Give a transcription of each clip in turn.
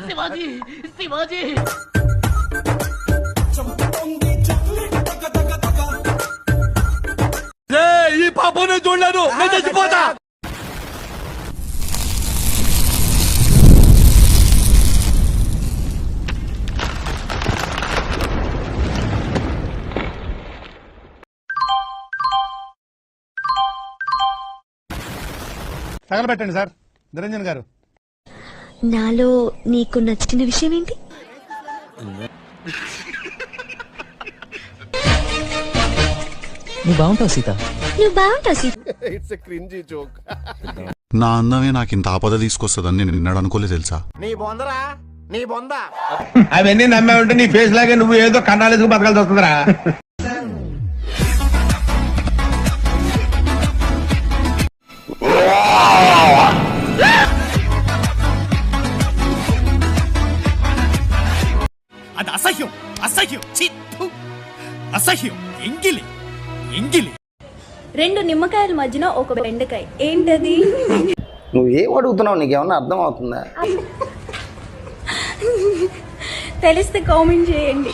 శివాజీ శివాజీ ఈ పాపనే చూడలేను నేను చచ్చిపోతా. తగలబెట్టండి సార్. నిరంజన్ గారు, నాలో నీకు నచ్చిన విషయం ఏంటి? నువ్వు బాగుంటావు సీత. నువ్వు బాగుంటావు Sita. It's a cringey joke. నా అందమే నాకు ఇంత ఆపద తీసుకొస్తుందని నేను నిన్నడు అనుకోలే తెలుసా. నీ బొందరా, నీ బొంద. అవన్నీ నమ్మే ఉంటే నీ ఫేస్ లాగే నువ్వు ఏదో కన్నాలేసుకు బతకాల్సి వస్తుందిరా. అది అసహ్యం, అసహ్యం, అసహ్యం. ఎంగిలి ఎంగిలి. 2 నిమ్మకాయల మధ్యన ఒక బెండకాయ. ఏంటది? నువ్వు ఏం అడుగుతున్నావు? నీకేమన్నా అర్థం అవుతుందా? తెలిస్తే కామెంట్ చేయండి.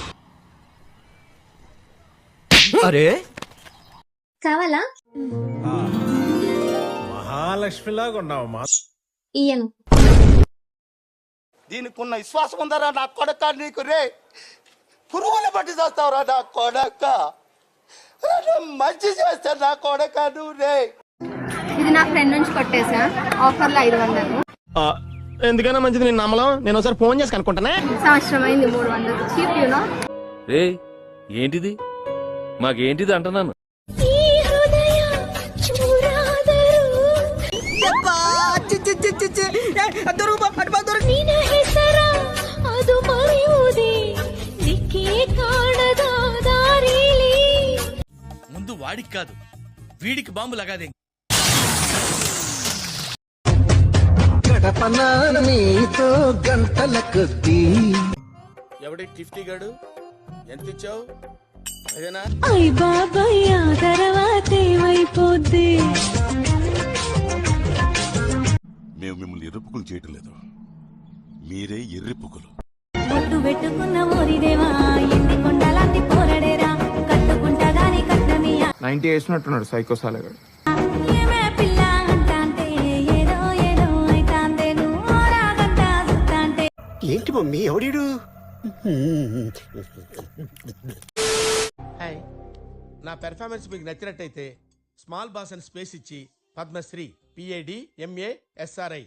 అరే కావాలా? మహాలక్ష్మిలాగా ఉన్నావు. ఇయ్యను. దీనికి ఉన్న విశ్వాసం ఉందరా నా కొడక? నీకు రే పురుగులు పట్టి చేస్తావురా నా కొడక. మంచి చేస్తా నా కొడక నువ్వు రే. ఇది నా ఫ్రెండ్ నుంచి కొట్టేసా. ఆఫర్లో 500. ఎందుకైనా మంచిది నేను నమ్మలం. నేను ఒకసారి ఫోన్ చేసి కనుక్కుంటానే. సంవత్సరం అయింది 300. Cheap you know. రే ఏంటిది? మాకేంటిది అంటున్నాను. ముందు వాడికి కాదు వీడికి బాంబు లగాదే. ఎవడి టిఫ్టీ గాడు? ఎంత ఇచ్చావు? అదేనా? అయ్ బాబాయ్, ఆ తర్వాత ఏమైపోద్ది? మేము మిమ్మల్ని ఎర్రిపుకులు చేయటం లేదు, మీరే ఎర్రిపుకులు. బొట్టు పెట్టుకున్న ఓరిదేవా, ఎన్ని కొండలాంటి పోరడేరా, కట్టుకుంటా గాని కట్నమియా. 90 వేసినట్టున్నాడు సైకో సాలగాడు. ఏమే పిల్ల అంటాంటే ఏదో ఏదో అయితాందే, నువ్వు రాగంటా సుత్తాంటే. ఏంటి మమ్మీ? ఎవడీడు? నా పెర్ఫార్మెన్స్ మీకు నచ్చినట్టయితే స్మాల్ బాస్ అని స్పేస్ ఇచ్చి పద్మశ్రీ PAD MA SRI